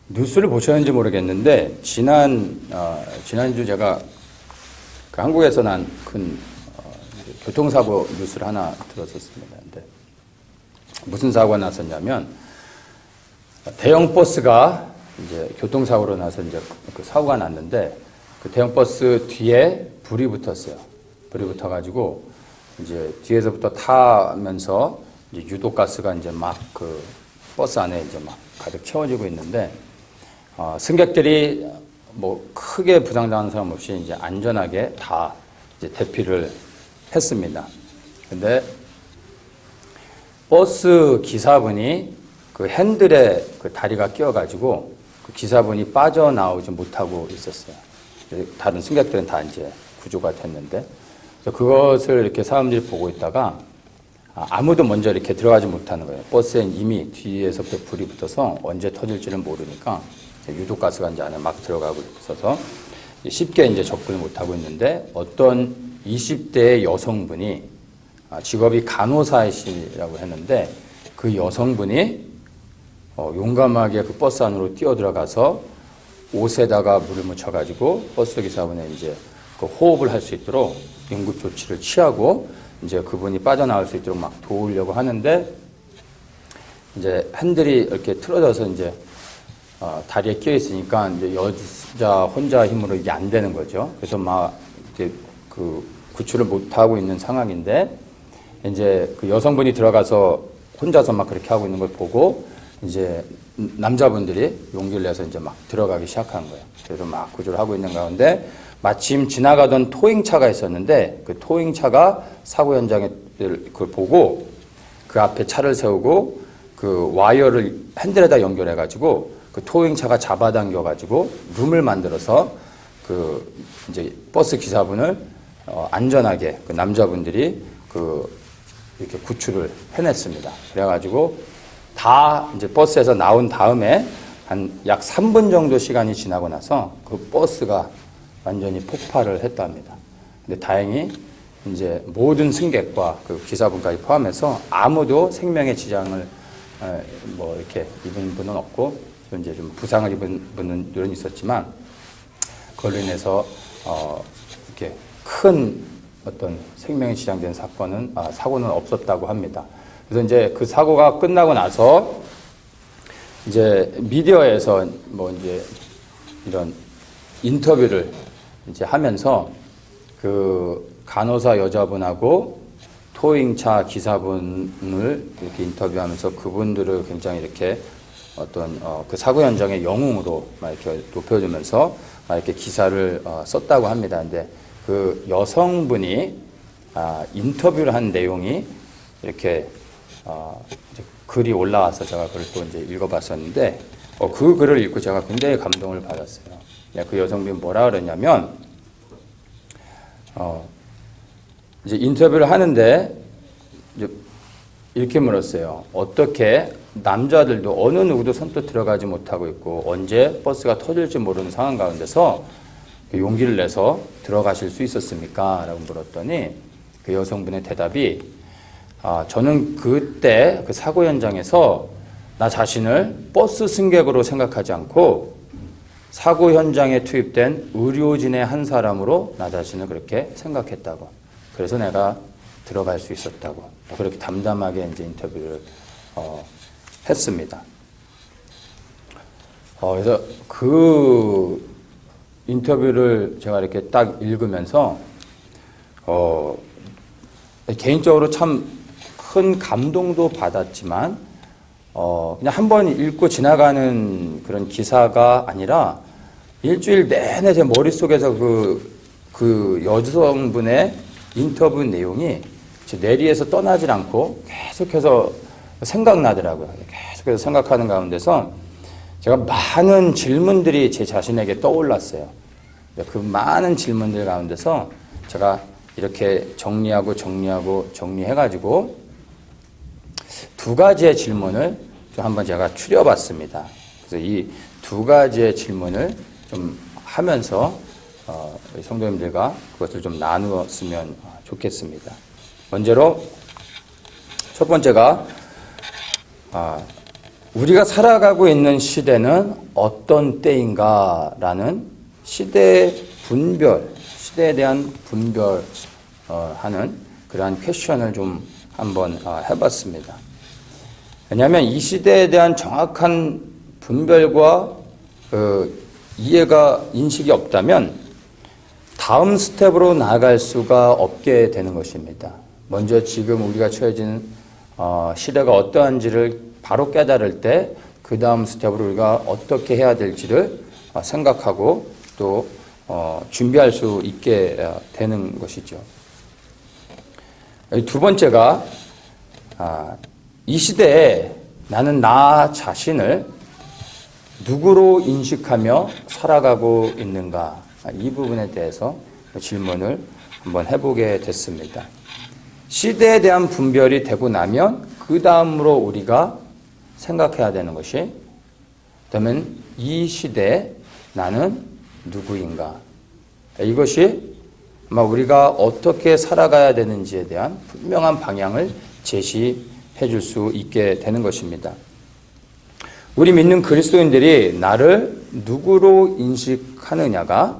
뉴스를 보셨는지 모르겠는데 지난주 제가 그 한국에서 난 큰 교통사고 뉴스를 하나 들었었습니다. 근데 무슨 사고가 났었냐면 대형 버스가 이제 교통사고로 나서 이제 그 사고가 났는데 그 대형 버스 뒤에 불이 붙었어요. 불이 붙어가지고 이제 뒤에서부터 타면서 이제 유독가스가 이제 막 그 버스 안에 이제 막 가득 채워지고 있는데 승객들이 뭐 크게 부상당한 사람 없이 이제 안전하게 다 이제 대피를 했습니다. 근데 버스 기사분이 그 핸들에 그 다리가 끼어가지고 그 기사분이 빠져나오지 못하고 있었어요. 다른 승객들은 다 이제 구조가 됐는데 그래서 그것을 이렇게 사람들이 보고 있다가 아무도 먼저 이렇게 들어가지 못하는 거예요. 버스에 이미 뒤에서부터 불이 붙어서 언제 터질지는 모르니까 유독가스가 이제 안에 막 들어가고 있어서 쉽게 이제 접근을 못하고 있는데 어떤 20대의 여성분이 직업이 간호사이시라고 했는데 그 여성분이 용감하게 그 버스 안으로 뛰어들어가서 옷에다가 물을 묻혀가지고 버스 기사분의 이제 그 호흡을 할 수 있도록 응급 조치를 취하고 이제 그분이 빠져나올 수 있도록 막 도우려고 하는데 이제 핸들이 이렇게 틀어져서 이제 다리에 끼어 있으니까 이제 여자 혼자 힘으로 이게 안 되는 거죠. 그래서 막 이제 그 구출을 못 하고 있는 상황인데 이제 그 여성분이 들어가서 혼자서 막 그렇게 하고 있는 걸 보고 이제 남자분들이 용기를 내서 이제 막 들어가기 시작한 거예요. 그래서 막 구조를 하고 있는 가운데 마침 지나가던 토잉차가 있었는데 그 토잉차가 사고 현장에 그걸 보고 그 앞에 차를 세우고 그 와이어를 핸들에다 연결해가지고 그 토잉차가 잡아당겨가지고 룸을 만들어서 그 이제 버스 기사분을 안전하게 그 남자분들이 그 이렇게 구출을 해냈습니다. 그래가지고 다 이제 버스에서 나온 다음에 한 약 3분 정도 시간이 지나고 나서 그 버스가 완전히 폭발을 했답니다. 근데 다행히 이제 모든 승객과 그 기사분까지 포함해서 아무도 생명의 지장을 뭐 이렇게 입은 분은 없고 이제 좀 부상을 입은 분들은 있었지만 그걸로 인해서 이렇게 큰 어떤 생명이 지장된 사고는 없었다고 합니다. 그래서 이제 그 사고가 끝나고 나서 이제 미디어에서 뭐 이제 이런 인터뷰를 이제 하면서 그 간호사 여자분하고 토잉차 기사분을 이렇게 인터뷰하면서 그분들을 굉장히 이렇게 어떤 그 사고 현장의 영웅으로 막 이렇게 높여주면서 막 이렇게 기사를 썼다고 합니다. 근데 그 여성분이 인터뷰를 한 내용이 이렇게 이제 글이 올라와서 제가 그걸 또 이제 읽어봤었는데 그 글을 읽고 제가 굉장히 감동을 받았어요. 그 여성분이 뭐라 그러냐면 이제 인터뷰를 하는데 이제 이렇게 물었어요. 어떻게 남자들도 어느 누구도 선뜻 들어가지 못하고 있고 언제 버스가 터질지 모르는 상황 가운데서 용기를 내서 들어가실 수 있었습니까? 라고 물었더니 그 여성분의 대답이 저는 그때 그 사고 현장에서 나 자신을 버스 승객으로 생각하지 않고 사고 현장에 투입된 의료진의 한 사람으로 나 자신을 그렇게 생각했다고. 그래서 내가 들어갈 수 있었다고. 그렇게 담담하게 이제 인터뷰를 했습니다. 그래서 그 인터뷰를 제가 이렇게 딱 읽으면서 개인적으로 참 큰 감동도 받았지만 그냥 한번 읽고 지나가는 그런 기사가 아니라 일주일 내내 제 머릿속에서 그 여성분의 인터뷰 내용이 제 뇌리에서 떠나질 않고 계속해서 생각나더라고요. 계속해서 생각하는 가운데서 제가 많은 질문들이 제 자신에게 떠올랐어요. 그 많은 질문들 가운데서 제가 이렇게 정리해가지고 두 가지의 질문을 좀 한번 제가 추려봤습니다. 그래서 이 두 가지의 질문을 좀 하면서 성도님들과 그것을 좀 나누었으면 좋겠습니다. 먼저로 첫 번째가 우리가 살아가고 있는 시대는 어떤 때인가라는 시대의 분별, 시대에 대한 분별하는 그러한 퀘션을 좀 한번 해봤습니다. 왜냐하면 이 시대에 대한 정확한 분별과 이해가, 인식이 없다면 다음 스텝으로 나아갈 수가 없게 되는 것입니다. 먼저 지금 우리가 처해진 시대가 어떠한지를 바로 깨달을 때 그 다음 스텝으로 우리가 어떻게 해야 될지를 생각하고 또 준비할 수 있게 되는 것이죠. 두 번째가 이 시대에 나는 나 자신을 누구로 인식하며 살아가고 있는가, 이 부분에 대해서 질문을 한번 해보게 됐습니다. 시대에 대한 분별이 되고 나면 그 다음으로 우리가 생각해야 되는 것이, 그러면 이 시대에 나는 누구인가, 이것이 아마 우리가 어떻게 살아가야 되는지에 대한 분명한 방향을 제시해 줄 수 있게 되는 것입니다. 우리 믿는 그리스도인들이 나를 누구로 인식하느냐가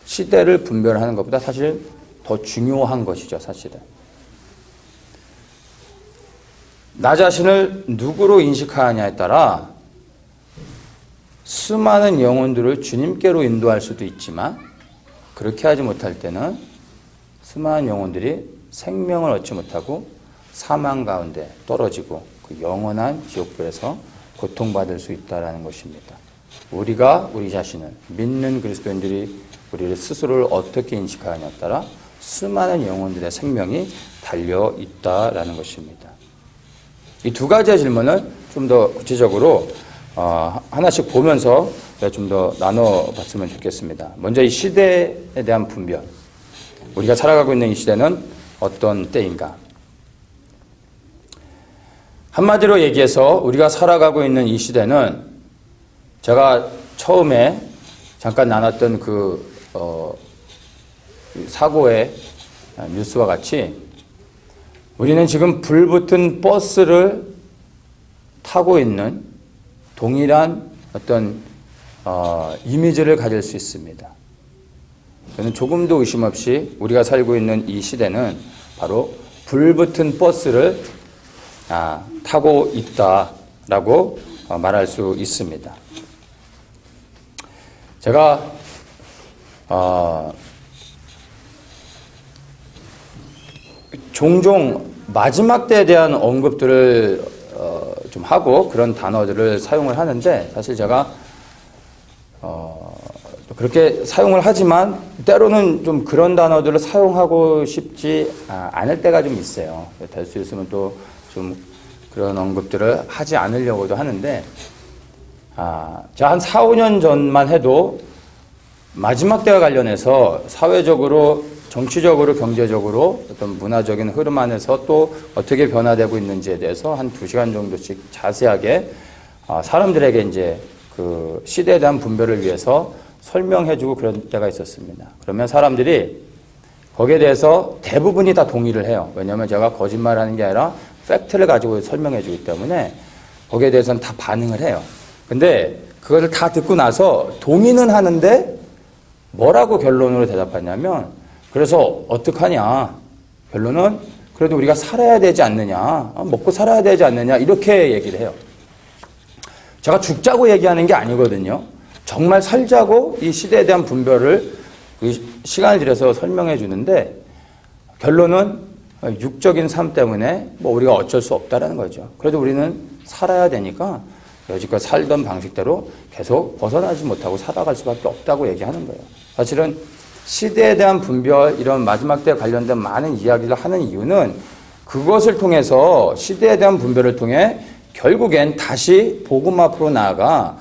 시대를 분별하는 것보다 사실 더 중요한 것이죠, 사실은. 나 자신을 누구로 인식하느냐에 따라 수많은 영혼들을 주님께로 인도할 수도 있지만, 그렇게 하지 못할 때는 수많은 영혼들이 생명을 얻지 못하고 사망 가운데 떨어지고 그 영원한 지옥불에서 고통받을 수 있다는 것입니다. 우리가 우리 자신을, 믿는 그리스도인들이 우리를 스스로를 어떻게 인식하느냐에 따라 수많은 영혼들의 생명이 달려 있다라는 것입니다. 이 두 가지의 질문을 좀 더 구체적으로 하나씩 보면서 좀 더 나눠봤으면 좋겠습니다. 먼저 이 시대에 대한 분별, 우리가 살아가고 있는 이 시대는 어떤 때인가? 한마디로 얘기해서 우리가 살아가고 있는 이 시대는 제가 처음에 잠깐 나눴던 사고의 뉴스와 같이 우리는 지금 불붙은 버스를 타고 있는 동일한 어떤 이미지를 가질 수 있습니다. 저는 조금도 의심 없이 우리가 살고 있는 이 시대는 바로 불붙은 버스를 타고 있다라고 말할 수 있습니다. 제가 종종 마지막 때에 대한 언급들을 좀 하고 그런 단어들을 사용을 하는데, 사실 제가 그렇게 사용을 하지만 때로는 좀 그런 단어들을 사용하고 싶지 않을 때가 좀 있어요. 될 수 있으면 또 좀 그런 언급들을 하지 않으려고도 하는데, 제가 한 4, 5년 전만 해도 마지막 때와 관련해서 사회적으로, 정치적으로, 경제적으로 어떤 문화적인 흐름 안에서 또 어떻게 변화되고 있는지에 대해서 한 2시간 정도씩 자세하게 사람들에게 이제 그 시대에 대한 분별을 위해서 설명해주고 그런 때가 있었습니다. 그러면 사람들이 거기에 대해서 대부분이 다 동의를 해요. 왜냐하면 제가 거짓말하는 게 아니라 팩트를 가지고 설명해주기 때문에 거기에 대해서는 다 반응을 해요. 근데 그거를 다 듣고 나서 동의는 하는데 뭐라고 결론으로 대답하냐면, 그래서 어떡하냐, 결론은 그래도 우리가 살아야 되지 않느냐, 먹고 살아야 되지 않느냐, 이렇게 얘기를 해요. 제가 죽자고 얘기하는 게 아니거든요. 정말 살자고 이 시대에 대한 분별을 시간을 들여서 설명해 주는데, 결론은 육적인 삶 때문에 뭐 우리가 어쩔 수 없다라는 거죠. 그래도 우리는 살아야 되니까 여지껏 살던 방식대로 계속 벗어나지 못하고 살아갈 수밖에 없다고 얘기하는 거예요. 사실은 시대에 대한 분별, 이런 마지막 때에 관련된 많은 이야기를 하는 이유는 그것을 통해서, 시대에 대한 분별을 통해 결국엔 다시 복음 앞으로 나아가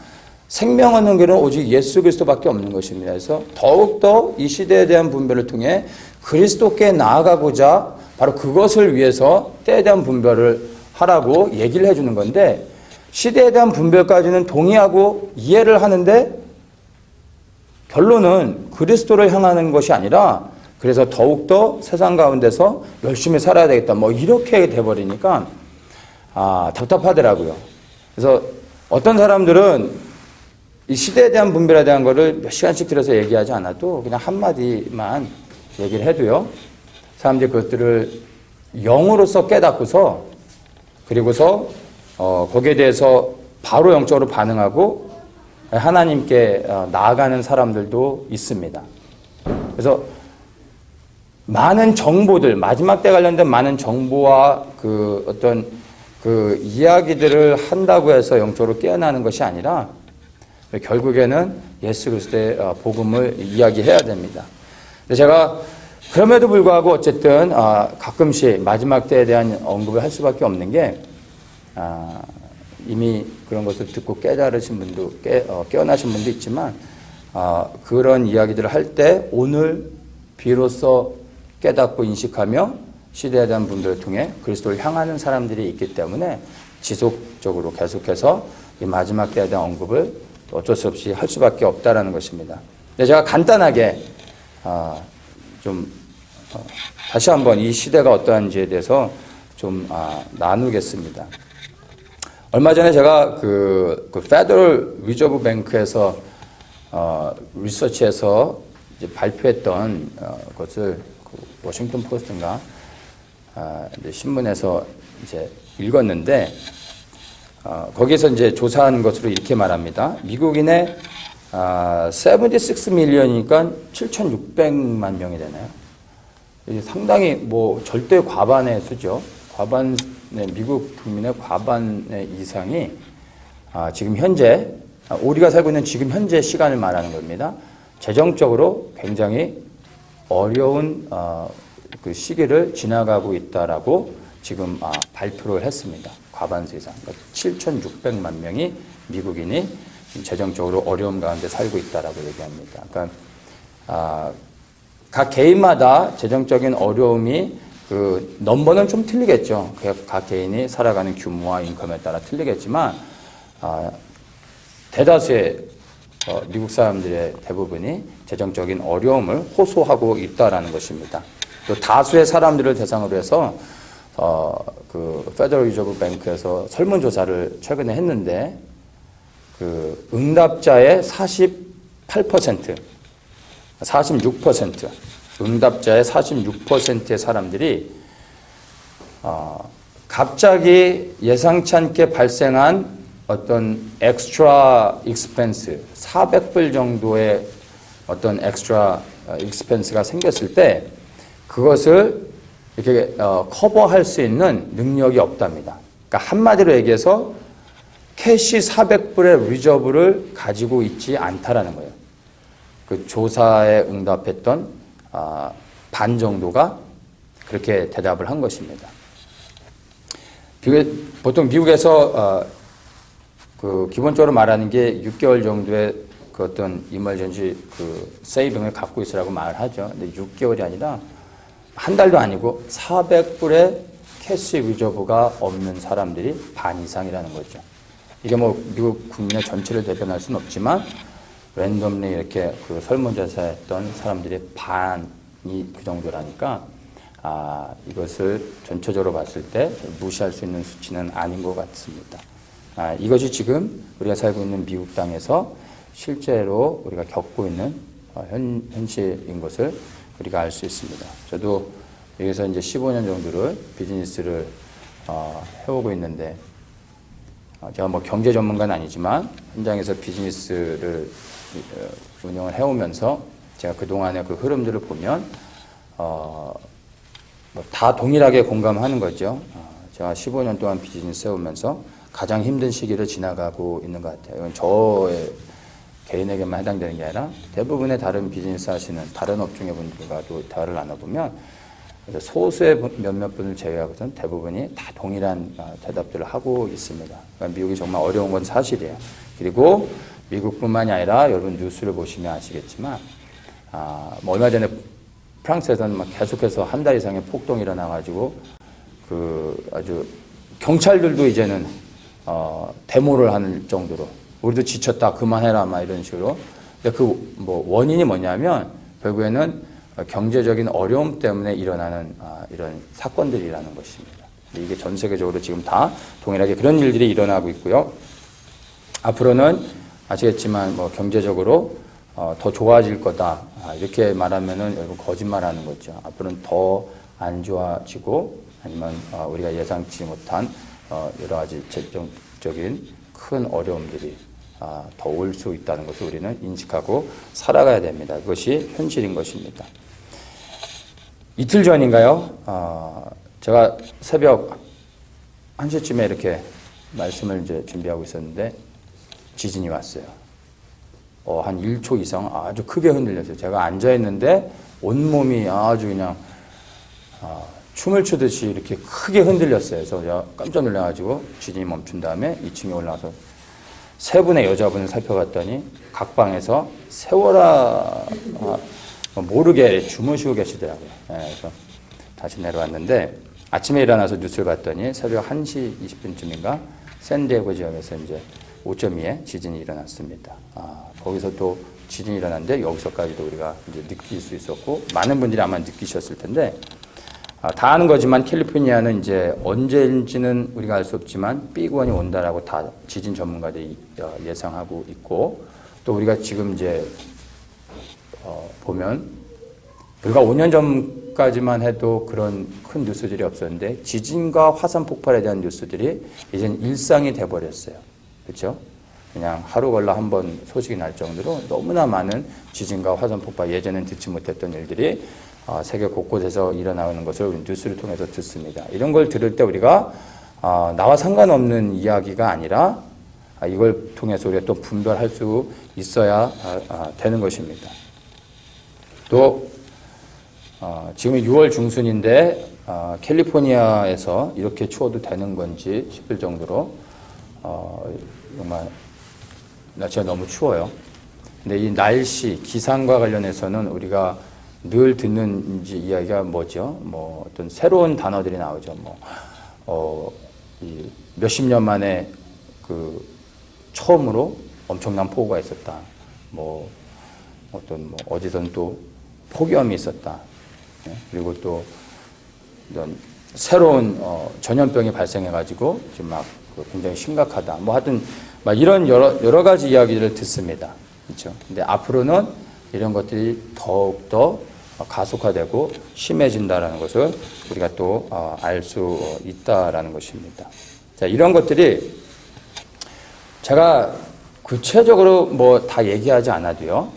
생명 얻는 길은 오직 예수 그리스도밖에 없는 것입니다. 그래서 더욱더 이 시대에 대한 분별을 통해 그리스도께 나아가고자 바로 그것을 위해서 때에 대한 분별을 하라고 얘기를 해주는 건데, 시대에 대한 분별까지는 동의하고 이해를 하는데 결론은 그리스도를 향하는 것이 아니라, 그래서 더욱더 세상 가운데서 열심히 살아야 되겠다, 뭐 이렇게 돼버리니까 답답하더라고요. 그래서 어떤 사람들은 이 시대에 대한 분별에 대한 거를 몇 시간씩 들어서 얘기하지 않아도 그냥 한마디만 얘기를 해도요, 사람들이 그것들을 영으로서 깨닫고서, 그리고서 거기에 대해서 바로 영적으로 반응하고 하나님께 나아가는 사람들도 있습니다. 그래서 많은 정보들, 마지막 때 관련된 많은 정보와 그 어떤 그 이야기들을 한다고 해서 영적으로 깨어나는 것이 아니라 결국에는 예수 그리스도의 복음을 이야기해야 됩니다. 제가 그럼에도 불구하고 어쨌든 가끔씩 마지막 때에 대한 언급을 할 수밖에 없는 게, 이미 그런 것을 듣고 깨달으신 분도 깨어나신 분도 있지만, 그런 이야기들을 할 때 오늘 비로소 깨닫고 인식하며 시대에 대한 분들을 통해 그리스도를 향하는 사람들이 있기 때문에 지속적으로 계속해서 이 마지막 때에 대한 언급을 어쩔 수 없이 할 수밖에 없다라는 것입니다. 근데 제가 간단하게 다시 한번 이 시대가 어떠한지에 대해서 좀 나누겠습니다. 얼마 전에 제가 그 페더럴 리저브 뱅크에서 리서치에서 이제 발표했던 것을 워싱턴 포스트인가 신문에서 이제 읽었는데, 거기서 이제 조사한 것으로 이렇게 말합니다. 미국인의 76 밀리언이니까 7,600만 명이 되나요? 상당히 뭐 절대 과반의 수죠. 미국 국민의 과반의 이상이 지금 현재, 우리가 살고 있는 지금 현재 시간을 말하는 겁니다. 재정적으로 굉장히 어려운 그 시기를 지나가고 있다라고 지금 발표를 했습니다. 과반수 이상. 7,600만 명이 미국인이 재정적으로 어려움 가운데 살고 있다라고 얘기합니다. 그러니까 각 개인마다 재정적인 어려움이 그 넘버는 좀 틀리겠죠. 각 개인이 살아가는 규모와 인컴에 따라 틀리겠지만 대다수의 미국 사람들의 대부분이 재정적인 어려움을 호소하고 있다라는 것입니다. 또 다수의 사람들을 대상으로 해서 그 페더럴 리저브 뱅크에서 설문조사를 최근에 했는데, 그 응답자의 46%, 응답자의 46%의 사람들이 갑자기 예상치 않게 발생한 어떤 엑스트라 익스펜스, 400불 정도의 어떤 엑스트라 익스펜스가 생겼을 때 그것을 이렇게 커버할 수 있는 능력이 없답니다. 그러니까 한마디로 얘기해서 캐시 400불의 리저브를 가지고 있지 않다라는 거예요. 그 조사에 응답했던 반 정도가 그렇게 대답을 한 것입니다. 보통 미국에서 그 기본적으로 말하는 게 6개월 정도의 그 어떤 이멀전시 그 세이빙을 갖고 있으라고 말을 하죠. 근데 6개월이 아니라 한 달도 아니고 400불의 캐시 리저브가 없는 사람들이 반 이상이라는 거죠. 이게 뭐 미국 국민의 전체를 대변할 수는 없지만 랜덤리 이렇게 그 설문조사했던 사람들이 반이 그 정도라니까 이것을 전체적으로 봤을 때 무시할 수 있는 수치는 아닌 것 같습니다. 이것이 지금 우리가 살고 있는 미국 땅에서 실제로 우리가 겪고 있는 현실인 것을 우리가 알 수 있습니다. 저도 여기서 이제 15년 정도를 비즈니스를 해오고 있는데, 제가 뭐 경제 전문가는 아니지만 현장에서 비즈니스를 운영을 해오면서 제가 그동안의 그 흐름들을 보면 다 동일하게 공감하는 거죠. 제가 15년 동안 비즈니스 해오면서 가장 힘든 시기를 지나가고 있는 것 같아요. 이건 저의 개인에게만 해당되는 게 아니라 대부분의 다른 비즈니스 하시는 다른 업종의 분들과도 대화를 나눠보면 소수의 몇몇 분을 제외하고는 대부분이 다 동일한 대답들을 하고 있습니다. 그러니까 미국이 정말 어려운 건 사실이에요. 그리고 미국뿐만이 아니라 여러분 뉴스를 보시면 아시겠지만 뭐 얼마 전에 프랑스에서는 막 계속해서 한 달 이상의 폭동이 일어나가지고 그 아주 경찰들도 이제는 데모를 하는 정도로 우리도 지쳤다 그만해라 막 이런 식으로. 근데 그 뭐 원인이 뭐냐면 결국에는 경제적인 어려움 때문에 일어나는 이런 사건들이라는 것입니다. 이게 전 세계적으로 지금 다 동일하게 그런 일들이 일어나고 있고요. 앞으로는 아시겠지만 뭐 경제적으로 더 좋아질 거다. 이렇게 말하면은 여러분 거짓말하는 거죠. 앞으로는 더 안 좋아지고 아니면 우리가 예상치 못한 여러 가지 재정적인 큰 어려움들이 더 올 수 있다는 것을 우리는 인식하고 살아가야 됩니다. 그것이 현실인 것입니다. 이틀 전인가요? 제가 새벽 1시쯤에 이렇게 말씀을 이제 준비하고 있었는데 지진이 왔어요. 한 1초 이상 아주 크게 흔들렸어요. 제가 앉아있는데 온몸이 아주 그냥 춤을 추듯이 이렇게 크게 흔들렸어요. 그래서 제가 깜짝 놀라가지고 지진이 멈춘 다음에 2층에 올라가서 세 분의 여자분을 살펴봤더니 각 방에서 세워라 모르게 주무시고 계시더라고요. 그래서 다시 내려왔는데 아침에 일어나서 뉴스를 봤더니 새벽 1시 20분쯤인가 샌디에고 지역에서 이제 5.2의 지진이 일어났습니다. 거기서 또 지진이 일어났는데 여기서까지도 우리가 이제 느낄 수 있었고 많은 분들이 아마 느끼셨을 텐데 다 아는 거지만 캘리포니아는 이제 언제인지는 우리가 알 수 없지만 B구원이 온다라고 다 지진 전문가들이 예상하고 있고 또 우리가 지금 이제 보면 불과 5년 전까지만 해도 그런 큰 뉴스들이 없었는데 지진과 화산 폭발에 대한 뉴스들이 이제는 일상이 돼버렸어요. 그렇죠? 그냥 하루 걸러 한 번 소식이 날 정도로 너무나 많은 지진과 화산 폭발 예전엔 듣지 못했던 일들이 세계 곳곳에서 일어나는 것을 뉴스를 통해서 듣습니다. 이런 걸 들을 때 우리가 나와 상관없는 이야기가 아니라 이걸 통해서 우리가 또 분별할 수 있어야 되는 것입니다. 또 지금 6월 중순인데 캘리포니아에서 이렇게 추워도 되는 건지 싶을 정도로 정말 날씨가 너무 추워요. 근데 이 날씨, 기상과 관련해서는 우리가 늘 듣는 이야기가 뭐죠? 뭐 어떤 새로운 단어들이 나오죠. 이 몇십 년 만에 그 처음으로 엄청난 폭우가 있었다. 어디선 또 폭염이 있었다. 그리고 또 이런 새로운 전염병이 발생해가지고 지금 막 굉장히 심각하다. 하여튼 막 이런 여러 가지 이야기를 듣습니다. 그렇죠? 근데 앞으로는 이런 것들이 더욱더 가속화되고 심해진다라는 것을 우리가 또 알 수 있다라는 것입니다. 자, 이런 것들이 제가 구체적으로 다 얘기하지 않아도요.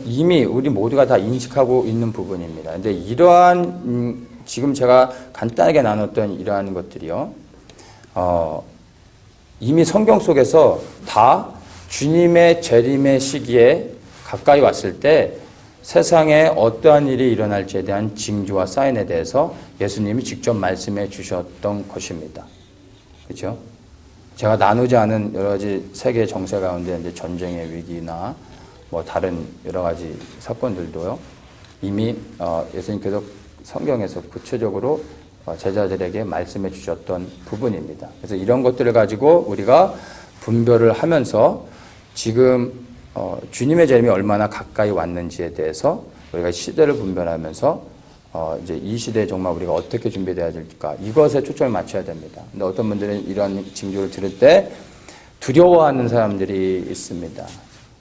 이미 우리 모두가 다 인식하고 있는 부분입니다. 근데 이러한 지금 제가 간단하게 나눴던 이러한 것들이요. 이미 성경 속에서 다 주님의 재림의 시기에 가까이 왔을 때 세상에 어떠한 일이 일어날지에 대한 징조와 사인에 대해서 예수님이 직접 말씀해 주셨던 것입니다. 그렇죠? 제가 나누지 않은 여러 가지 세계 정세 가운데 이제 전쟁의 위기나 다른 여러 가지 사건들도요. 이미 예수님께서 성경에서 구체적으로 제자들에게 말씀해 주셨던 부분입니다. 그래서 이런 것들을 가지고 우리가 분별을 하면서 지금 주님의 재림이 얼마나 가까이 왔는지에 대해서 우리가 시대를 분별하면서 이제 이 시대에 정말 우리가 어떻게 준비되어야 될까 이것에 초점을 맞춰야 됩니다. 근데 어떤 분들은 이런 징조를 들을 때 두려워하는 사람들이 있습니다.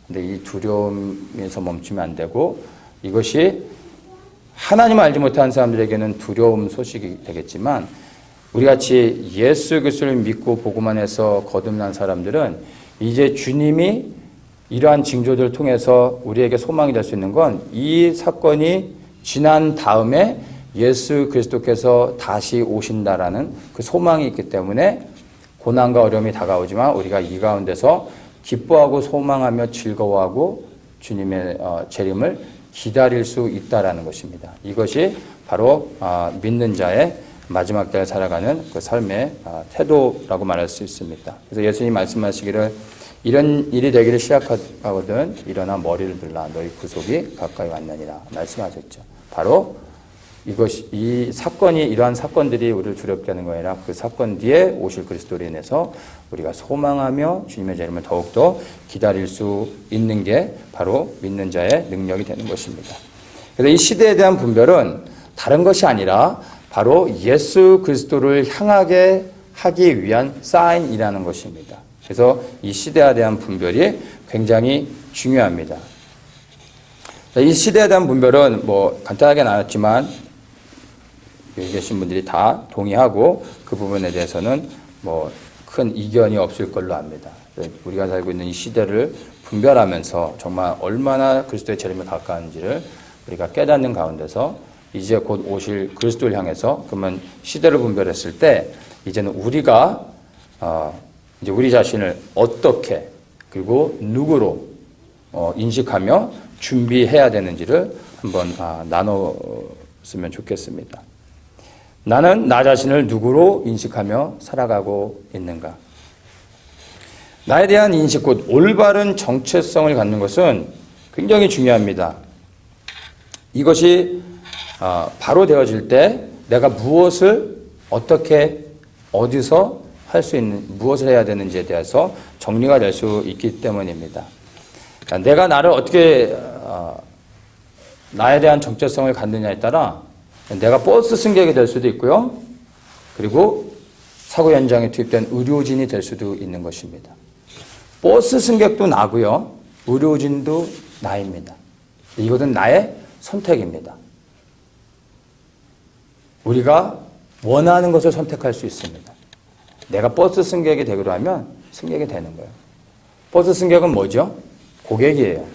근데 이 두려움에서 멈추면 안 되고 이것이 하나님을 알지 못하는 사람들에게는 두려움 소식이 되겠지만 우리같이 예수 그리스도를 믿고 복음만 해서 거듭난 사람들은 이제 주님이 이러한 징조들을 통해서 우리에게 소망이 될 수 있는 건 이 사건이 지난 다음에 예수 그리스도께서 다시 오신다라는 그 소망이 있기 때문에 고난과 어려움이 다가오지만 우리가 이 가운데서 기뻐하고 소망하며 즐거워하고 주님의 재림을 기다릴 수 있다라는 것입니다. 이것이 바로 믿는 자의 마지막 때를 살아가는 그 삶의 태도라고 말할 수 있습니다. 그래서 예수님이 말씀하시기를 이런 일이 되기를 시작하거든 일어나 머리를 들라 너희 구속이 가까이 왔느니라 말씀하셨죠. 바로 이 사건이 이러한 사건들이 우리를 두렵게 하는 거 아니라 그 사건 뒤에 오실 그리스도로 인해서 우리가 소망하며 주님의 재림을 더욱더 기다릴 수 있는 게 바로 믿는 자의 능력이 되는 것입니다. 그래서 이 시대에 대한 분별은 다른 것이 아니라 바로 예수 그리스도를 향하게 하기 위한 사인이라는 것입니다. 그래서 이 시대에 대한 분별이 굉장히 중요합니다. 이 시대에 대한 분별은 뭐 간단하게 나눴지만 여기 계신 분들이 다 동의하고 그 부분에 대해서는 뭐 큰 이견이 없을 걸로 압니다. 우리가 살고 있는 이 시대를 분별하면서 정말 얼마나 그리스도의 재림에 가까운지를 우리가 깨닫는 가운데서 이제 곧 오실 그리스도를 향해서 그러면 시대를 분별했을 때 이제는 우리가 이제 우리 자신을 어떻게 그리고 누구로 인식하며 준비해야 되는지를 한번 나눴으면 좋겠습니다. 나는 나 자신을 누구로 인식하며 살아가고 있는가? 나에 대한 인식, 곧 올바른 정체성을 갖는 것은 굉장히 중요합니다. 이것이 바로 되어질 때 내가 무엇을 어떻게 어디서 할 수 있는 무엇을 해야 되는지에 대해서 정리가 될 수 있기 때문입니다. 내가 나를 어떻게 나에 대한 정체성을 갖느냐에 따라 내가 버스 승객이 될 수도 있고요. 그리고 사고 현장에 투입된 의료진이 될 수도 있는 것입니다. 버스 승객도 나고요. 의료진도 나입니다. 이것은 나의 선택입니다. 우리가 원하는 것을 선택할 수 있습니다. 내가 버스 승객이 되기로 하면 승객이 되는 거예요. 버스 승객은 뭐죠? 고객이에요.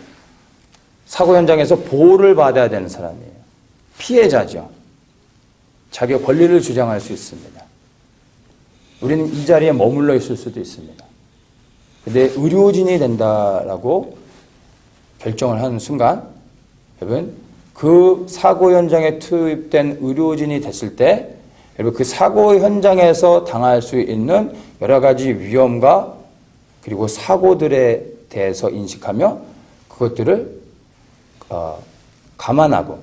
사고 현장에서 보호를 받아야 되는 사람이에요. 피해자죠. 자기의 권리를 주장할 수 있습니다. 우리는 이 자리에 머물러 있을 수도 있습니다. 근데 의료진이 된다라고 결정을 하는 순간 여러분 그 사고 현장에 투입된 의료진이 됐을 때 여러분 그 사고 현장에서 당할 수 있는 여러 가지 위험과 그리고 사고들에 대해서 인식하며 그것들을 감안하고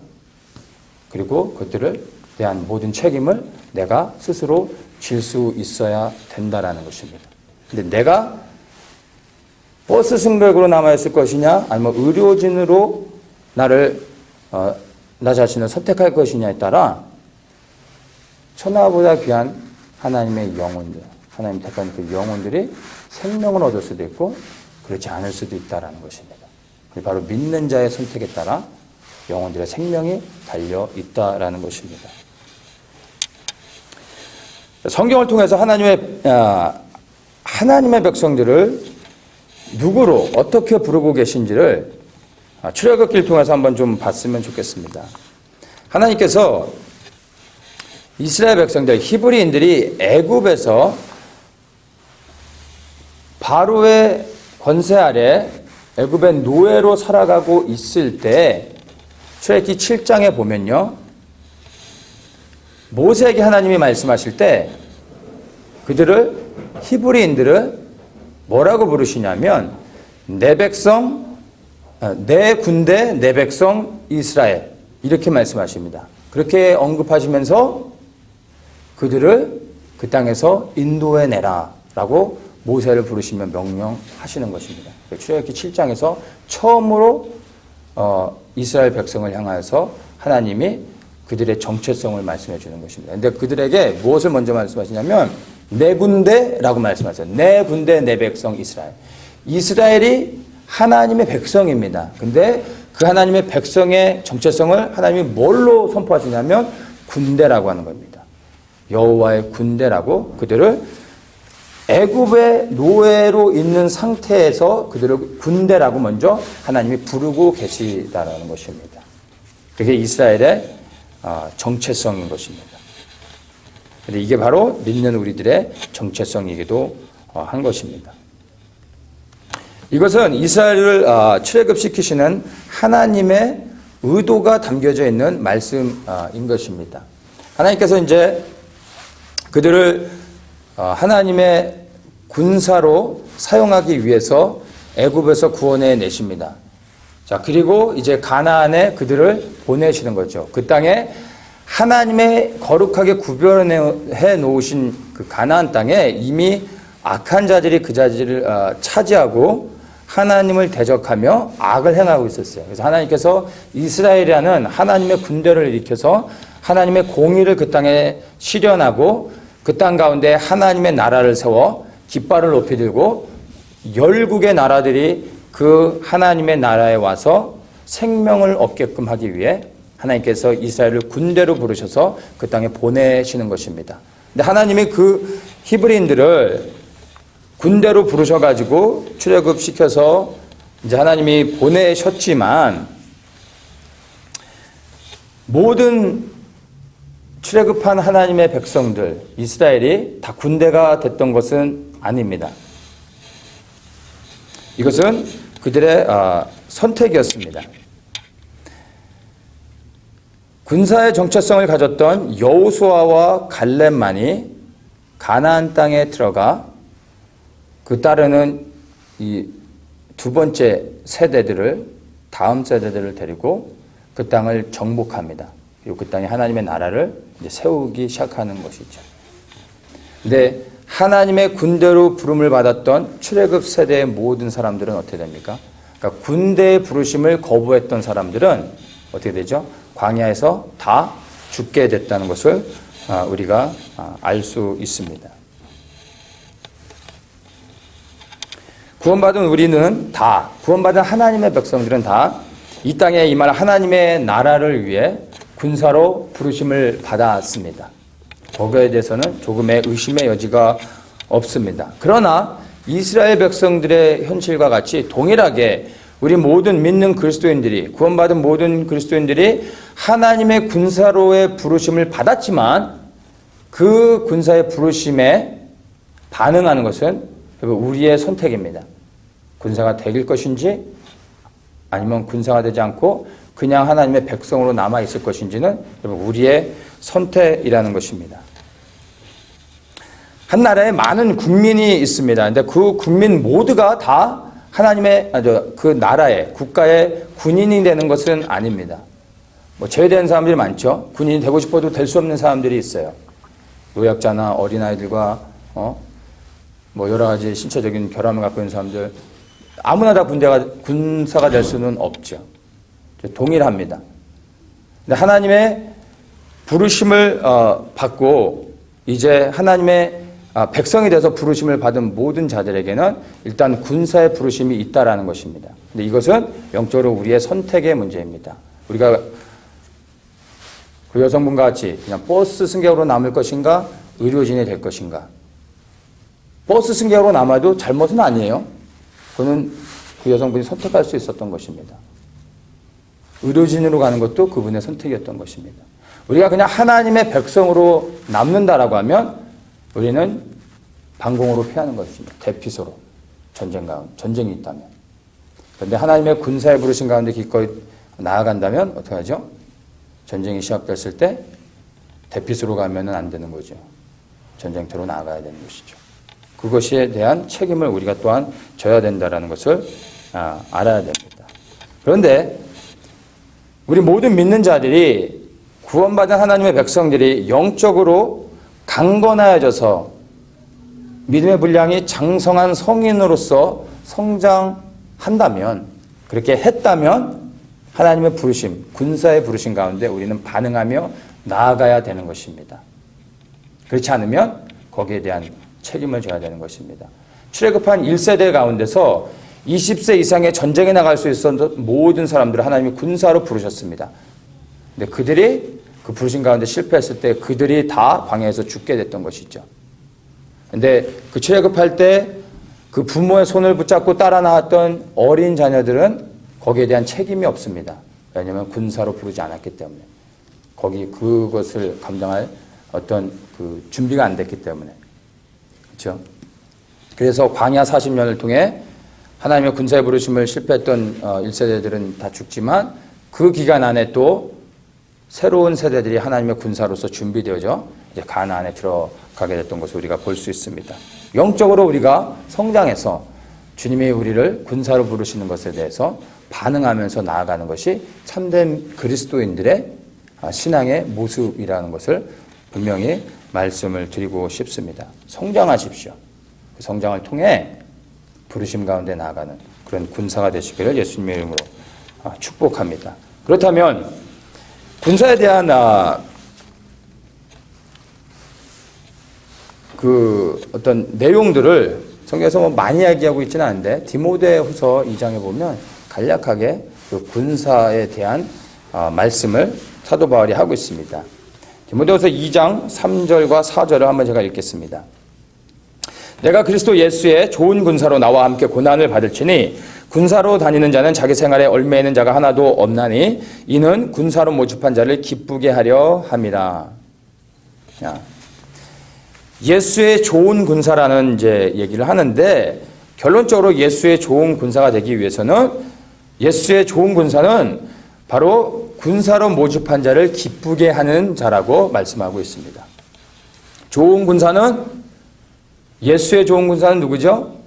그리고 그것들을 대한 모든 책임을 내가 스스로 질 수 있어야 된다라는 것입니다. 근데 내가 버스 승객으로 남아있을 것이냐 아니면 의료진으로 나 자신을 선택할 것이냐에 따라 천하보다 귀한 하나님의 영혼들, 하나님 택한 그 영혼들이 생명을 얻을 수도 있고 그렇지 않을 수도 있다라는 것입니다. 바로 믿는 자의 선택에 따라 영혼들의 생명이 달려 있다라는 것입니다. 성경을 통해서 하나님의 백성들을 누구로 어떻게 부르고 계신지를 출애굽기를 통해서 한번 좀 봤으면 좋겠습니다. 하나님께서 이스라엘 백성들, 히브리인들이 애굽에서 바로의 권세 아래 애굽의 노예로 살아가고 있을 때 출애굽기 7장에 보면요. 모세에게 하나님이 말씀하실 때 히브리인들을 뭐라고 부르시냐면 내 백성, 내 군대, 내 백성 이스라엘 이렇게 말씀하십니다. 그렇게 언급하시면서 그들을 그 땅에서 인도해내라 라고 모세를 부르시며 명령하시는 것입니다. 출애굽기 7장에서 처음으로 이스라엘 백성을 향하여서 하나님이 그들의 정체성을 말씀해 주는 것입니다. 그런데 그들에게 무엇을 먼저 말씀하시냐면 내 군대라고 말씀하세요. 내 군대, 내 백성 이스라엘. 이스라엘이 하나님의 백성입니다. 근데 그 하나님의 백성의 정체성을 하나님이 뭘로 선포하시냐면 군대라고 하는 겁니다. 여호와의 군대라고 그들을 애굽의 노예로 있는 상태에서 그들을 군대라고 먼저 하나님이 부르고 계시다라는 것입니다. 그게 이스라엘의 정체성인 것입니다. 근데 이게 바로 믿는 우리들의 정체성이기도 한 것입니다. 이것은 이스라엘을 출애굽시키시는 하나님의 의도가 담겨져 있는 말씀인 것입니다. 하나님께서 이제 그들을 하나님의 군사로 사용하기 위해서 애굽에서 구원해 내십니다. 자, 그리고 이제 가나안에 그들을 보내시는 거죠. 그 땅에 하나님의 거룩하게 구별해 놓으신 그 가나안 땅에 이미 악한 자들이 그 자리를 차지하고 하나님을 대적하며 악을 행하고 있었어요. 그래서 하나님께서 이스라엘이라는 하나님의 군대를 일으켜서 하나님의 공의를 그 땅에 실현하고 그 땅 가운데 하나님의 나라를 세워 깃발을 높이 들고 열국의 나라들이 그 하나님의 나라에 와서 생명을 얻게끔 하기 위해 하나님께서 이스라엘을 군대로 부르셔서 그 땅에 보내시는 것입니다. 근데 하나님이 그 히브리인들을 군대로 부르셔가지고 출애굽시켜서 이제 하나님이 보내셨지만 모든 출애굽한 하나님의 백성들, 이스라엘이 다 군대가 됐던 것은 아닙니다. 이것은 그들의 선택이었습니다. 군사의 정체성을 가졌던 여호수아와 갈렙만이 가나안 땅에 들어가 그 따르는 이 두 번째 세대들을 다음 세대들을 데리고 그 땅을 정복합니다. 그리고 그 땅에 하나님의 나라를 이제 세우기 시작하는 것이죠. 근데 하나님의 군대로 부름을 받았던 출애굽 세대의 모든 사람들은 어떻게 됩니까? 그러니까 군대의 부르심을 거부했던 사람들은 어떻게 되죠? 광야에서 다 죽게 됐다는 것을 우리가 알 수 있습니다. 구원받은 우리는 다, 구원받은 하나님의 백성들은 다 이 땅에 임할 하나님의 나라를 위해 군사로 부르심을 받았습니다. 거기에 대해서는 조금의 의심의 여지가 없습니다. 그러나 이스라엘 백성들의 현실과 같이 동일하게 우리 모든 믿는 그리스도인들이, 구원받은 모든 그리스도인들이 하나님의 군사로의 부르심을 받았지만 그 군사의 부르심에 반응하는 것은 우리의 선택입니다. 군사가 될 것인지 아니면 군사가 되지 않고 그냥 하나님의 백성으로 남아있을 것인지는 우리의 선택이라는 것입니다. 한 나라에 많은 국민이 있습니다. 근데 그 국민 모두가 다 하나님의, 그 나라의, 국가의 군인이 되는 것은 아닙니다. 제외된 사람들이 많죠. 군인이 되고 싶어도 될 수 없는 사람들이 있어요. 노약자나 어린아이들과, 여러 가지 신체적인 결함을 갖고 있는 사람들, 아무나 다 군사가 될 수는 없죠. 동일합니다. 근데 하나님의 부르심을 받고 이제 하나님의 백성이 돼서 부르심을 받은 모든 자들에게는 일단 군사의 부르심이 있다라는 것입니다. 근데 이것은 영적으로 우리의 선택의 문제입니다. 우리가 그 여성분과 같이 그냥 버스 승객으로 남을 것인가, 의료진이 될 것인가. 버스 승객으로 남아도 잘못은 아니에요. 그는 그 여성분이 선택할 수 있었던 것입니다. 의료진으로 가는 것도 그분의 선택이었던 것입니다. 우리가 그냥 하나님의 백성으로 남는다라고 하면 우리는 방공으로 피하는 것입니다. 대피소로. 전쟁이 있다면. 그런데 하나님의 군사에 부르신 가운데 기꺼이 나아간다면 어떻게 하죠? 전쟁이 시작됐을 때 대피소로 가면 안 되는 거죠. 전쟁터로 나아가야 되는 것이죠. 그것에 대한 책임을 우리가 또한 져야 된다는 것을 알아야 됩니다. 그런데 우리 모든 믿는 자들이 구원받은 하나님의 백성들이 영적으로 강건하여져서 믿음의 분량이 장성한 성인으로서 성장한다면, 그렇게 했다면 하나님의 부르심, 군사의 부르심 가운데 우리는 반응하며 나아가야 되는 것입니다. 그렇지 않으면 거기에 대한 책임을 져야 되는 것입니다. 출애굽한 1세대 가운데서 20세 이상의 전쟁에 나갈 수 있었던 모든 사람들을 하나님이 군사로 부르셨습니다. 근데 그들이 그 부르심 가운데 실패했을 때 그들이 다 광야에서 죽게 됐던 것이죠. 근데 그 출애굽할 때 그 부모의 손을 붙잡고 따라 나왔던 어린 자녀들은 거기에 대한 책임이 없습니다. 왜냐하면 군사로 부르지 않았기 때문에. 그것을 감당할 어떤 그 준비가 안 됐기 때문에. 그렇죠? 그래서 광야 40년을 통해 하나님의 군사의 부르심을 실패했던 1세대들은 다 죽지만 그 기간 안에 또 새로운 세대들이 하나님의 군사로서 준비되어져 이제 가나안에 들어가게 됐던 것을 우리가 볼 수 있습니다. 영적으로 우리가 성장해서 주님이 우리를 군사로 부르시는 것에 대해서 반응하면서 나아가는 것이 참된 그리스도인들의 신앙의 모습이라는 것을 분명히 말씀을 드리고 싶습니다. 성장하십시오. 그 성장을 통해 부르심 가운데 나아가는 그런 군사가 되시기를 예수님의 이름으로 축복합니다. 그렇다면 군사에 대한 그 어떤 내용들을 성경에서 뭐 많이 이야기하고 있지는 않은데 디모데후서 2장에 보면 간략하게 그 군사에 대한 말씀을 사도 바울이 하고 있습니다. 디모데후서 2장 3절과 4절을 한번 제가 읽겠습니다. 내가 그리스도 예수의 좋은 군사로 나와 함께 고난을 받을지니 군사로 다니는 자는 자기 생활에 얽매이는 자가 하나도 없나니 이는 군사로 모집한 자를 기쁘게 하려 함이라. 예수의 좋은 군사라는 이제 얘기를 하는데 결론적으로 예수의 좋은 군사가 되기 위해서는 예수의 좋은 군사는 바로 군사로 모집한 자를 기쁘게 하는 자라고 말씀하고 있습니다. 좋은 군사는 예수의 좋은 군사는 누구죠?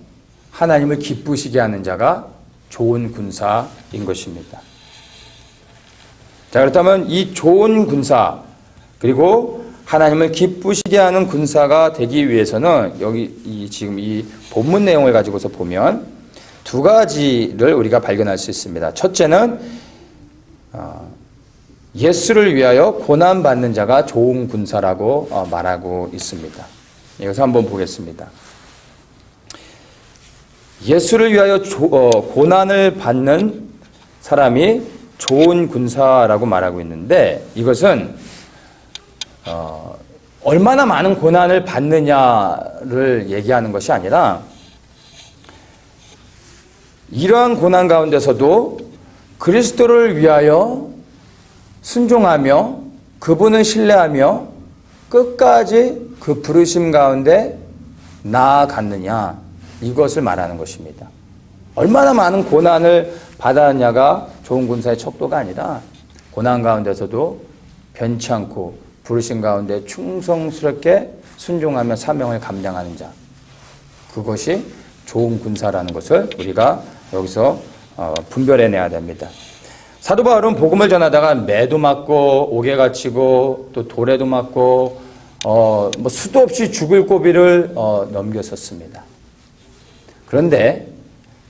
하나님을 기쁘시게 하는 자가 좋은 군사인 것입니다. 자, 그렇다면 이 좋은 군사 그리고 하나님을 기쁘시게 하는 군사가 되기 위해서는 여기 지금 이 본문 내용을 가지고서 보면 두 가지를 우리가 발견할 수 있습니다. 첫째는 예수를 위하여 고난받는 자가 좋은 군사라고 말하고 있습니다. 이것을 한번 보겠습니다. 예수를 위하여 고난을 받는 사람이 좋은 군사라고 말하고 있는데 이것은 얼마나 많은 고난을 받느냐를 얘기하는 것이 아니라 이러한 고난 가운데서도 그리스도를 위하여 순종하며 그분을 신뢰하며 끝까지 그 부르심 가운데 나아갔느냐 이것을 말하는 것입니다. 얼마나 많은 고난을 받았느냐가 좋은 군사의 척도가 아니라 고난 가운데서도 변치 않고 부르심 가운데 충성스럽게 순종하며 사명을 감당하는 자, 그것이 좋은 군사라는 것을 우리가 여기서 분별해내야 됩니다. 사도 바울은 복음을 전하다가 매도 맞고 옥에 갇히고 또 돌에도 맞고 뭐 수도 없이 죽을 고비를 넘겼었습니다. 그런데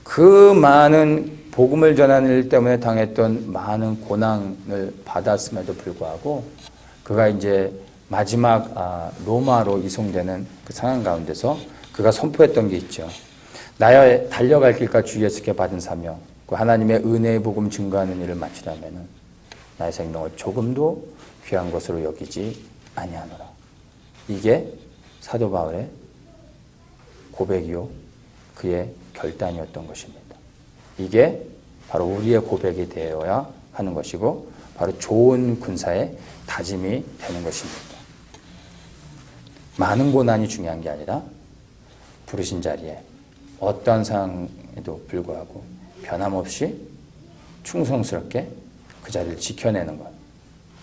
그 많은 복음을 전하는 일 때문에 당했던 많은 고난을 받았음에도 불구하고 그가 이제 마지막 로마로 이송되는 그 상황 가운데서 그가 선포했던 게 있죠. 나의 달려갈 길과 주 예수께 받은 사명, 그 하나님의 은혜의 복음 증거하는 일을 마치려면은 나의 생명을 조금도 귀한 것으로 여기지 아니하노라. 이게 사도 바울의 고백이요, 그의 결단이었던 것입니다. 이게 바로 우리의 고백이 되어야 하는 것이고 바로 좋은 군사의 다짐이 되는 것입니다. 많은 고난이 중요한 게 아니라 부르신 자리에 어떠한 상황에도 불구하고 변함없이 충성스럽게 그 자리를 지켜내는 것,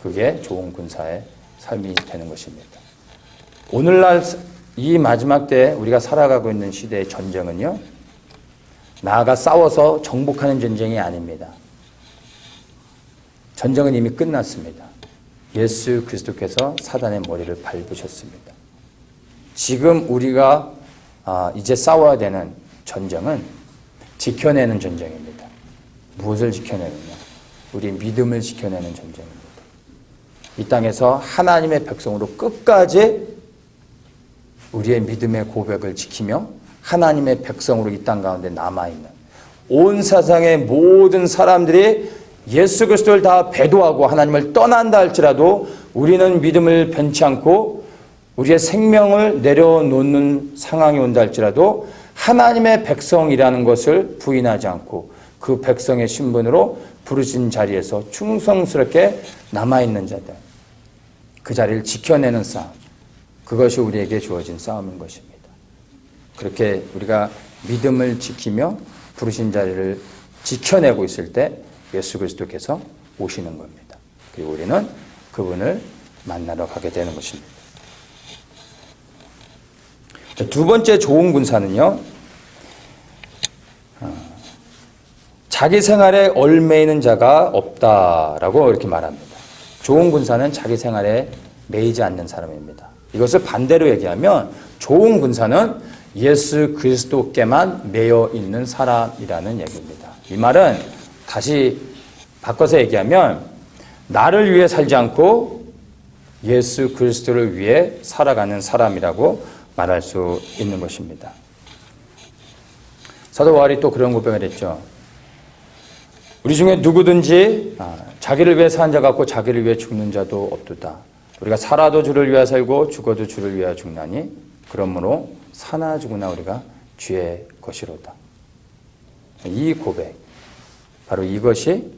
그게 좋은 군사의 삶이 되는 것입니다. 오늘날 이 마지막 때에 우리가 살아가고 있는 시대의 전쟁은요, 나아가 싸워서 정복하는 전쟁이 아닙니다. 전쟁은 이미 끝났습니다. 예수 그리스도께서 사단의 머리를 밟으셨습니다. 지금 우리가 이제 싸워야 되는 전쟁은 지켜내는 전쟁입니다. 무엇을 지켜내느냐? 우리 믿음을 지켜내는 전쟁입니다. 이 땅에서 하나님의 백성으로 끝까지 우리의 믿음의 고백을 지키며 하나님의 백성으로 이 땅 가운데 남아있는 온 세상의 모든 사람들이 예수 그리스도를 다 배도하고 하나님을 떠난다 할지라도 우리는 믿음을 변치 않고 우리의 생명을 내려놓는 상황이 온다 할지라도 하나님의 백성이라는 것을 부인하지 않고 그 백성의 신분으로 부르신 자리에서 충성스럽게 남아있는 자들, 그 자리를 지켜내는 싸움, 그것이 우리에게 주어진 싸움인 것입니다. 그렇게 우리가 믿음을 지키며 부르신 자리를 지켜내고 있을 때 예수 그리스도께서 오시는 겁니다. 그리고 우리는 그분을 만나러 가게 되는 것입니다. 두 번째 좋은 군사는요, 자기 생활에 얽매이는 자가 없다라고 이렇게 말합니다. 좋은 군사는 자기 생활에 매이지 않는 사람입니다. 이것을 반대로 얘기하면 좋은 군사는 예수 그리스도께만 매여 있는 사람이라는 얘기입니다. 이 말은 다시 바꿔서 얘기하면 나를 위해 살지 않고 예수 그리스도를 위해 살아가는 사람이라고 말할 수 있는 것입니다. 사도 바울이 또 그런 고백을 했죠. 우리 중에 누구든지 자기를 위해 사는 자 같고 자기를 위해 죽는 자도 없도다. 우리가 살아도 주를 위하여 살고 죽어도 주를 위하여 죽나니 그러므로 사나 죽으나 우리가 주의 것이로다. 이 고백, 바로 이것이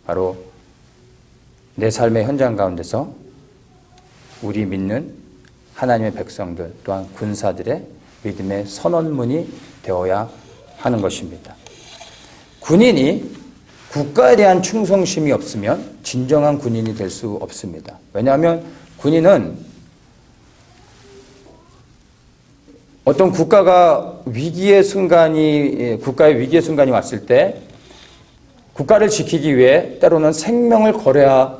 바로 내 삶의 현장 가운데서 우리 믿는 하나님의 백성들 또한 군사들의 믿음의 선언문이 되어야 하는 것입니다. 군인이 국가에 대한 충성심이 없으면 진정한 군인이 될 수 없습니다. 왜냐하면 군인은 어떤 국가의 위기의 순간이 왔을 때 국가를 지키기 위해 때로는 생명을 걸어야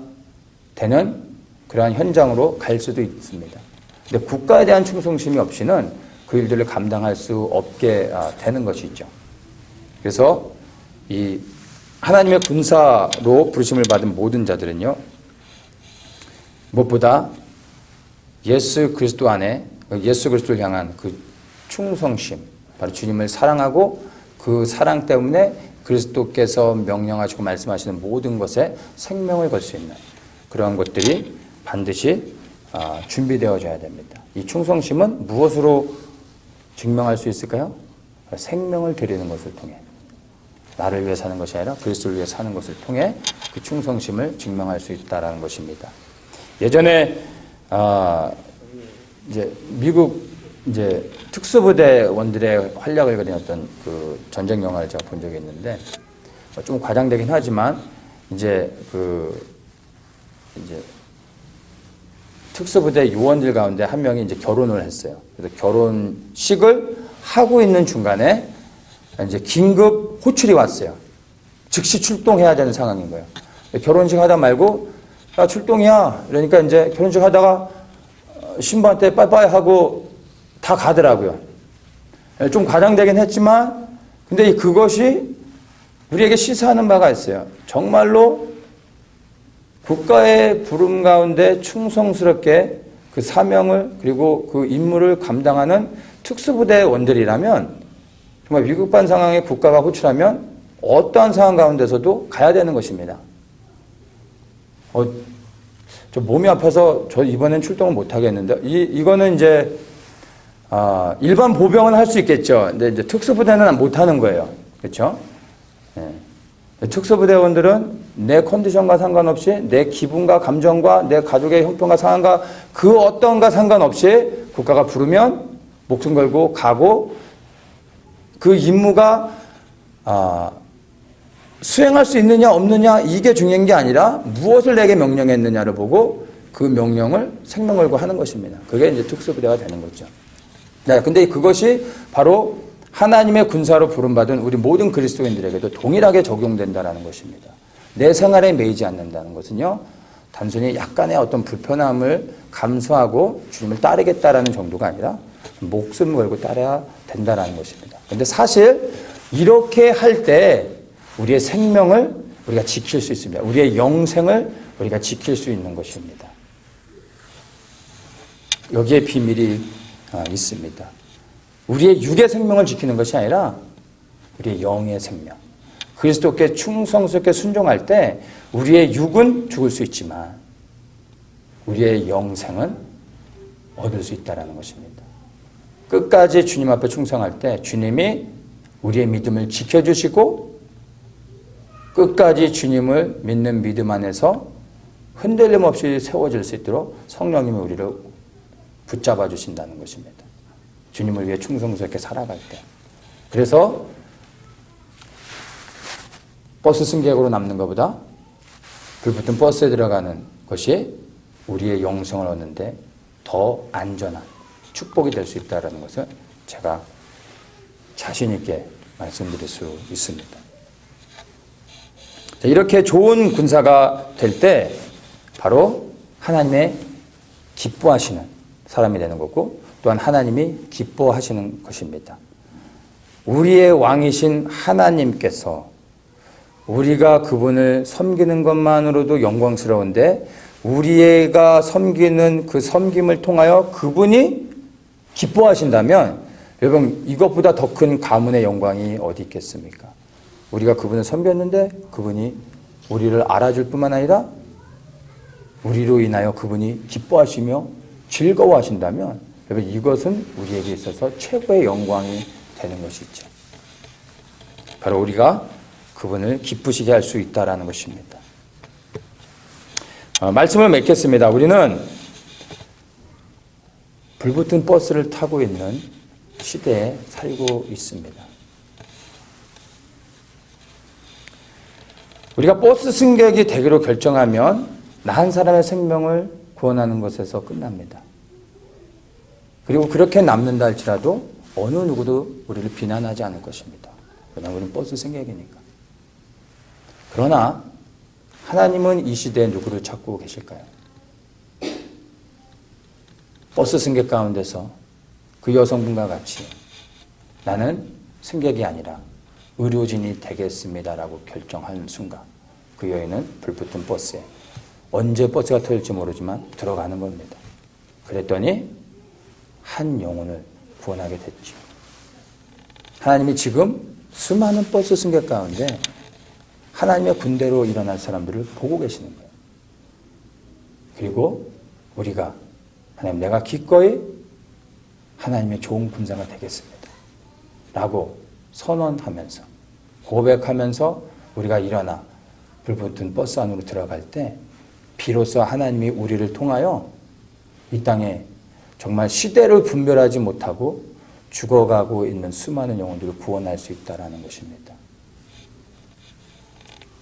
되는 그러한 현장으로 갈 수도 있습니다. 근데 국가에 대한 충성심이 없이는 그 일들을 감당할 수 없게 되는 것이죠. 그래서 이 하나님의 군사로 부르심을 받은 모든 자들은요, 무엇보다 예수 그리스도 안에 예수 그리스도를 향한 그 충성심, 바로 주님을 사랑하고 그 사랑 때문에 그리스도께서 명령하시고 말씀하시는 모든 것에 생명을 걸 수 있는 그러한 것들이 반드시 준비되어져야 됩니다. 이 충성심은 무엇으로 증명할 수 있을까요? 생명을 드리는 것을 통해, 나를 위해 사는 것이 아니라 그리스도를 위해 사는 것을 통해 그 충성심을 증명할 수 있다라는 것입니다. 예전에 이제 미국 이제 특수부대원들의 활약을 그린 어떤 그 전쟁 영화를 제가 본 적이 있는데, 좀 과장되긴 하지만 이제 특수부대 요원들 가운데 한 명이 이제 결혼을 했어요. 그래서 결혼식을 하고 있는 중간에 이제 긴급 호출이 왔어요. 즉시 출동해야 되는 상황인 거예요. 결혼식 하다 말고 야, 출동이야. 그러니까 이제 결혼식 하다가 신부한테 빠이빠이 하고 다 가더라고요. 좀 과장되긴 했지만, 근데 그것이 우리에게 시사하는 바가 있어요. 정말로 국가의 부름 가운데 충성스럽게 그 사명을 그리고 그 임무를 감당하는 특수부대원들이라면, 정말 위급한 상황에 국가가 호출하면 어떠한 상황 가운데서도 가야 되는 것입니다. 저 몸이 아파서 저 이번엔 출동을 못 하겠는데, 이거는 이제 일반 보병은 할 수 있겠죠. 근데 이제 특수부대는 못 하는 거예요. 그렇죠? 네. 특수부대원들은 내 컨디션과 상관없이 내 기분과 감정과 내 가족의 형편과 상황과 그 어떤가 상관없이 국가가 부르면 목숨 걸고 가고, 그 임무가 수행할 수 있느냐 없느냐 이게 중요한 게 아니라 무엇을 내게 명령했느냐를 보고 그 명령을 생명 걸고 하는 것입니다. 그게 이제 특수부대가 되는 거죠. 네, 근데 그것이 바로 하나님의 군사로 부름받은 우리 모든 그리스도인들에게도 동일하게 적용된다는 것입니다. 내 생활에 매이지 않는다는 것은요, 단순히 약간의 어떤 불편함을 감수하고 주님을 따르겠다라는 정도가 아니라 목숨을 걸고 따라야 된다는 것입니다. 그런데 사실 이렇게 할 때 우리의 생명을 우리가 지킬 수 있습니다. 우리의 영생을 우리가 지킬 수 있는 것입니다. 여기에 비밀이 있습니다. 우리의 육의 생명을 지키는 것이 아니라 우리의 영의 생명. 그리스도께 충성스럽게 순종할 때 우리의 육은 죽을 수 있지만 우리의 영생은 얻을 수 있다는 것입니다. 끝까지 주님 앞에 충성할 때 주님이 우리의 믿음을 지켜주시고 끝까지 주님을 믿는 믿음 안에서 흔들림 없이 세워질 수 있도록 성령님이 우리를 붙잡아 주신다는 것입니다. 주님을 위해 충성스럽게 살아갈 때. 그래서 버스 승객으로 남는 것보다 불붙은 버스에 들어가는 것이 우리의 영생을 얻는데 더 안전한 축복이 될 수 있다는 것을 제가 자신 있게 말씀드릴 수 있습니다. 이렇게 좋은 군사가 될 때 바로 하나님의 기뻐하시는 사람이 되는 거고, 또한 하나님이 기뻐하시는 것입니다. 우리의 왕이신 하나님께서 우리가 그분을 섬기는 것만으로도 영광스러운데 우리가 섬기는 그 섬김을 통하여 그분이 기뻐하신다면 여러분 이것보다 더 큰 가문의 영광이 어디 있겠습니까? 우리가 그분을 섬겼는데 그분이 우리를 알아줄 뿐만 아니라 우리로 인하여 그분이 기뻐하시며 즐거워하신다면 여러분 이것은 우리에게 있어서 최고의 영광이 되는 것이죠. 바로 우리가 그분을 기쁘시게 할 수 있다라는 것입니다. 말씀을 맺겠습니다. 우리는 불붙은 버스를 타고 있는 시대에 살고 있습니다. 우리가 버스 승객이 되기로 결정하면 나 한 사람의 생명을 구원하는 것에서 끝납니다. 그리고 그렇게 남는다 할지라도 어느 누구도 우리를 비난하지 않을 것입니다. 왜냐하면 우리는 버스 승객이니까. 그러나 하나님은 이 시대에 누구를 찾고 계실까요? 버스 승객 가운데서 그 여성분과 같이 나는 승객이 아니라 의료진이 되겠습니다라고 결정하는 순간 그 여인은 불붙은 버스에 언제 버스가 터질지 모르지만 들어가는 겁니다. 그랬더니 한 영혼을 구원하게 됐죠. 하나님이 지금 수많은 버스 승객 가운데 하나님의 군대로 일어날 사람들을 보고 계시는 거예요. 그리고 우리가 하나님 내가 기꺼이 하나님의 좋은 군사가 되겠습니다. 라고 선언하면서 고백하면서 우리가 일어나 불붙은 버스 안으로 들어갈 때 비로소 하나님이 우리를 통하여 이 땅에 정말 시대를 분별하지 못하고 죽어가고 있는 수많은 영혼들을 구원할 수 있다는 것입니다.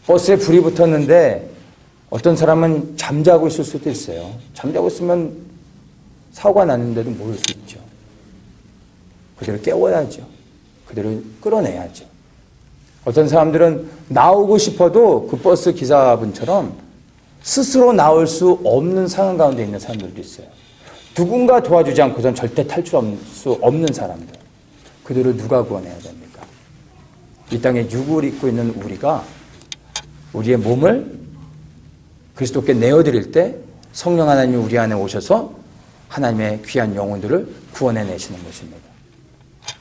버스에 불이 붙었는데 어떤 사람은 잠자고 있을 수도 있어요. 잠자고 있으면 사고가 났는데도 모를 수 있죠. 그대로 깨워야죠. 그대로 끌어내야죠. 어떤 사람들은 나오고 싶어도 그 버스 기사분처럼 스스로 나올 수 없는 상황 가운데 있는 사람들도 있어요. 누군가 도와주지 않고선 절대 탈출할 수 없는 사람들. 그들을 누가 구원해야 됩니까? 이 땅에 육을 입고 있는 우리가 우리의 몸을 그리스도께 내어드릴 때 성령 하나님이 우리 안에 오셔서 하나님의 귀한 영혼들을 구원해내시는 것입니다.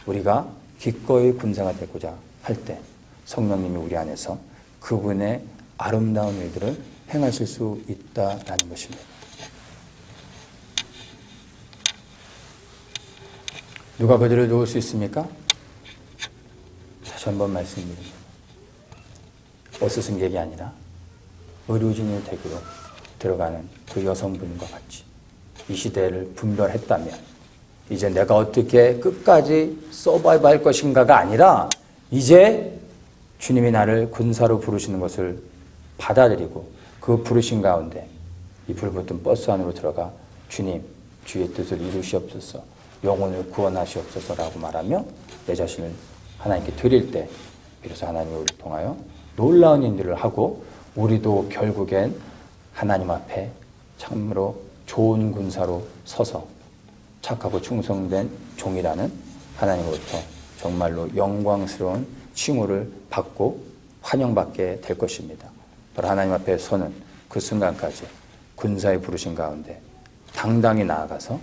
우리가 기꺼이 군사가 되고자 할 때 성령님이 우리 안에서 그분의 아름다운 일들을 행하실 수 있다라는 것입니다. 누가 그들을 도울 수 있습니까? 다시 한번 말씀드립니다. 버스 승객이 아니라 의료진이 되기로 들어가는 그 여성분과 같이 이 시대를 분별했다면 이제 내가 어떻게 끝까지 서바이브 할 것인가가 아니라 이제 주님이 나를 군사로 부르시는 것을 받아들이고 그 부르신 가운데 이 불붙은 버스 안으로 들어가 주님 주의 뜻을 이루시옵소서 영혼을 구원하시옵소서라고 말하며 내 자신을 하나님께 드릴 때 비로소 하나님이 우리를 통하여 놀라운 일들을 하고 우리도 결국엔 하나님 앞에 참으로 좋은 군사로 서서 착하고 충성된 종이라는 하나님으로부터 정말로 영광스러운 칭호를 받고 환영받게 될 것입니다. 바로 하나님 앞에 서는 그 순간까지 군사의 부르신 가운데 당당히 나아가서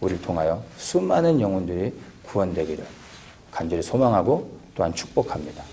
우리를 통하여 수많은 영혼들이 구원되기를 간절히 소망하고 또한 축복합니다.